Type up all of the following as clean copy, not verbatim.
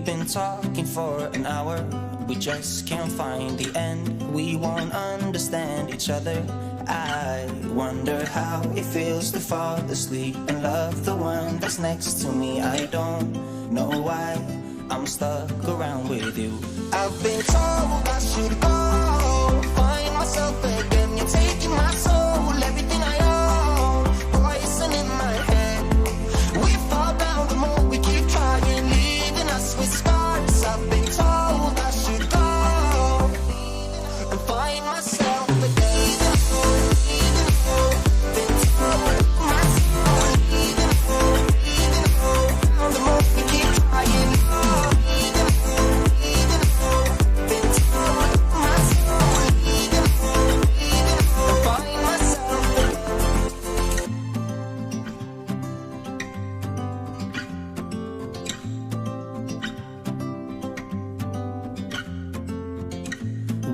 We've been talking for an hour, we just can't find the end. We won't understand each other. I wonder how it feels to fall asleep and love the one that's next to me. I don't know why I'm stuck around with you. I've been told I should go find myself again. You're taking my soul, everything I own, poison in my head. We fall down the more we keep trying, leaving us with scars. I've been told I should go and find myself again.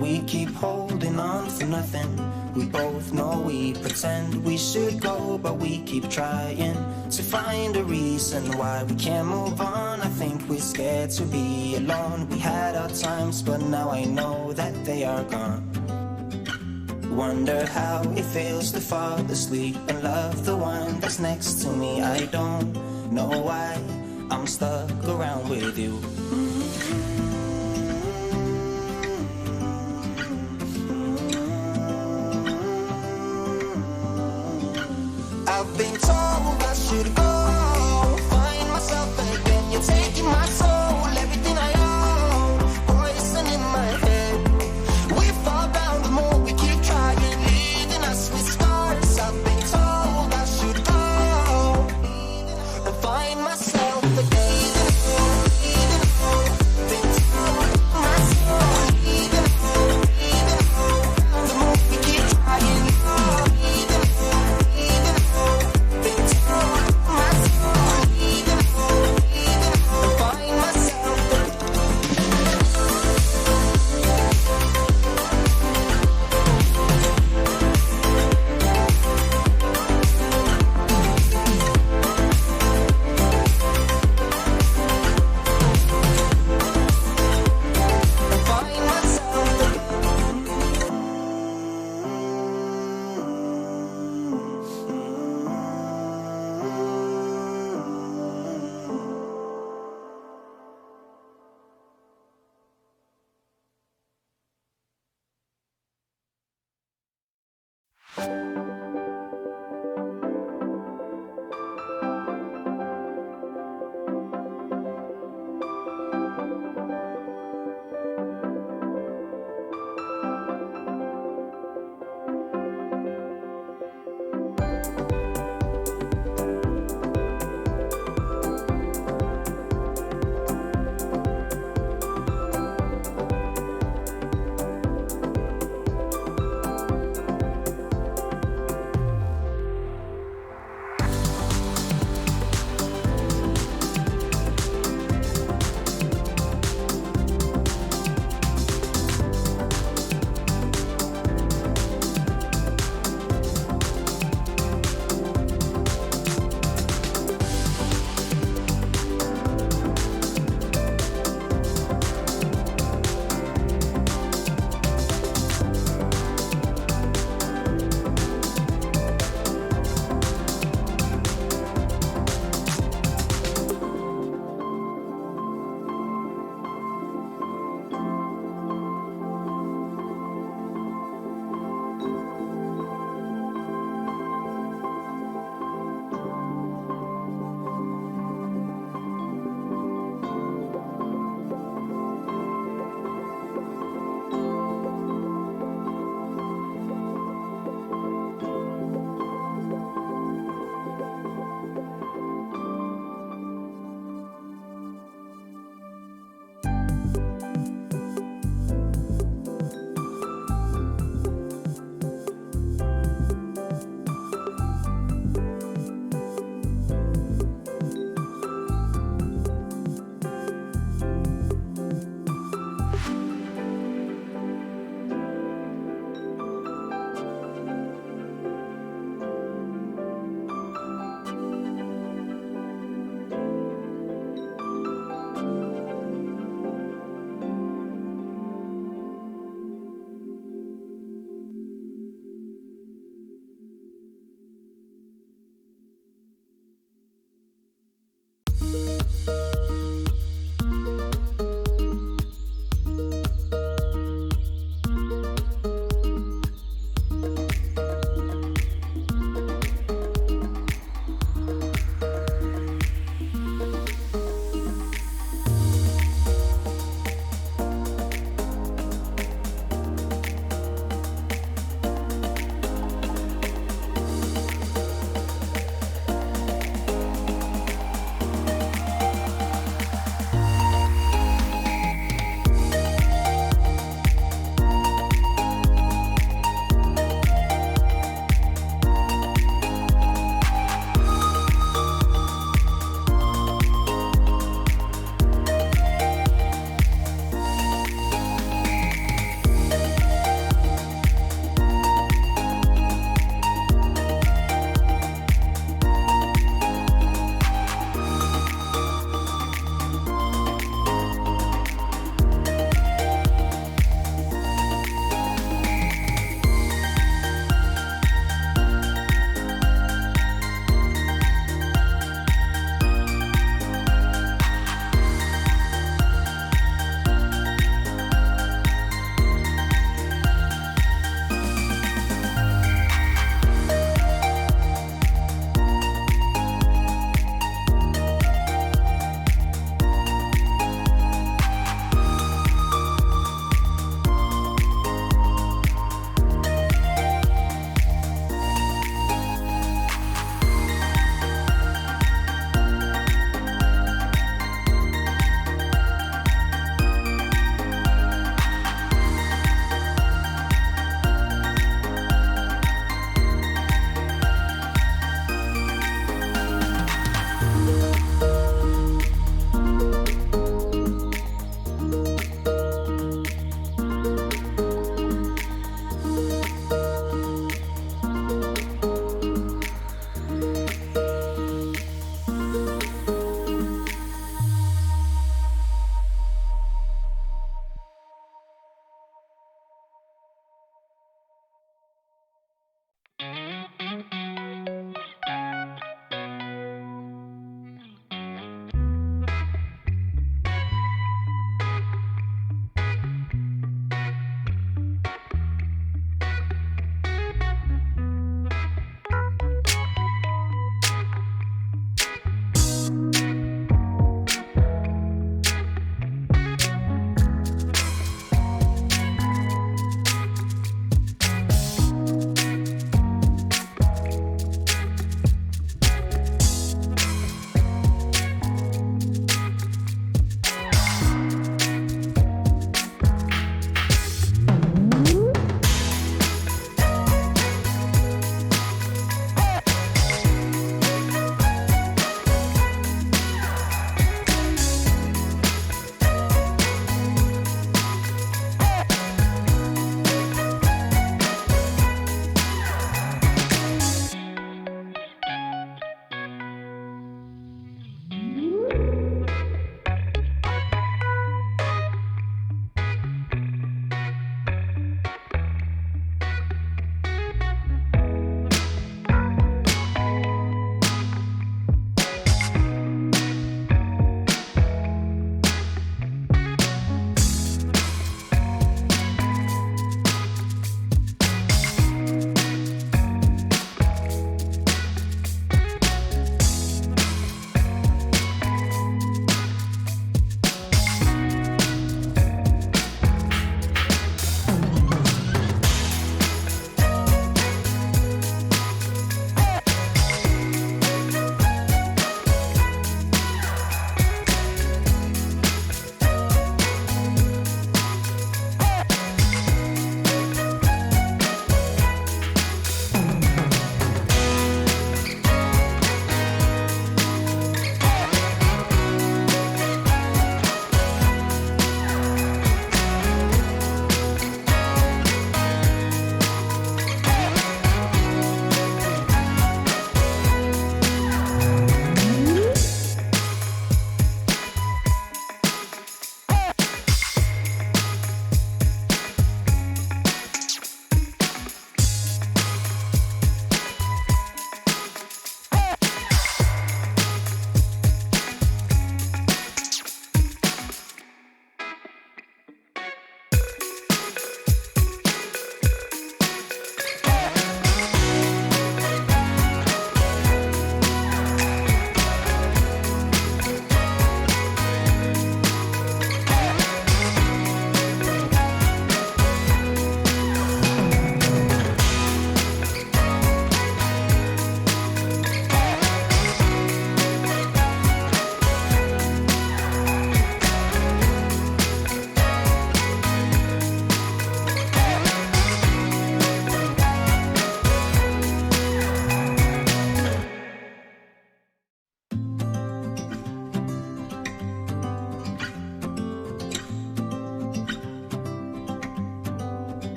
We keep holding on for nothing. We both know we pretend we should go, but we keep trying to find a reason why we can't move on. I think we're scared to be alone. We had our times, but now I know that they are gone. Wonder how it feels to fall asleep and love the one that's next to me. I don't know why I'm stuck around with you. I've been told I should go find myself again. You're taking my soul, everything I own, poison in my head. We fall down the more we keep trying, leaving us with scars. I've been told I should go and find myself again.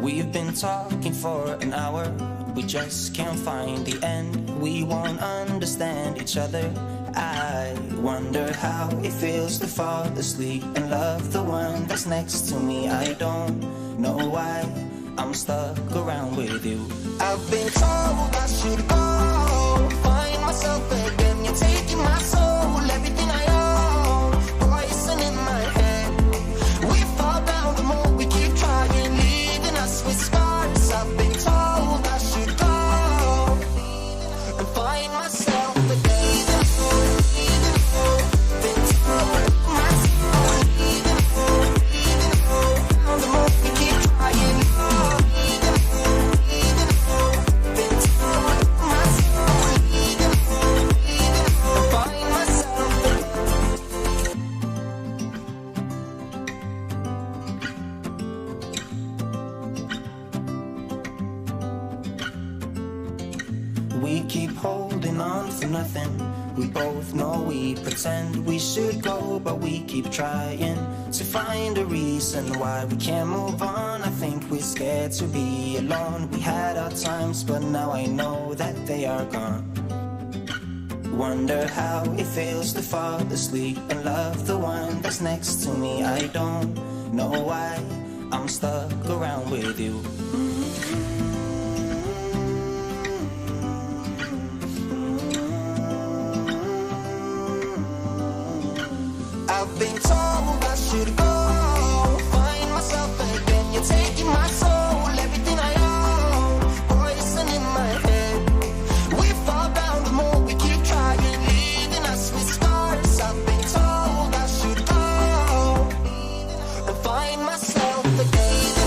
We've been talking for an hour, we just can't find the end. We won't understand each other. I wonder how it feels to fall asleep and love the one that's next to me. I don't know why I'm stuck around with you. I've been told I should go find myself again. You're taking my soul, everything I own, poison in my head. We fall down the more we keep trying, leaving us with scars. I've been told I should go and find myself again. We keep holding on for nothing. We both know we pretend we should go, but we keep trying to find a reason why we can't move on. I think we're scared to be alone. We had our times, but now I know that they are gone. Wonder how it feels to fall asleep and love the one that's next to me. I don't know why I'm stuck around with you. I've been told I should go find myself again. You're taking my soul, everything I own, poison in my head. We fall down the more we keep trying, leaving us with scars. I've been told I should go and find myself again.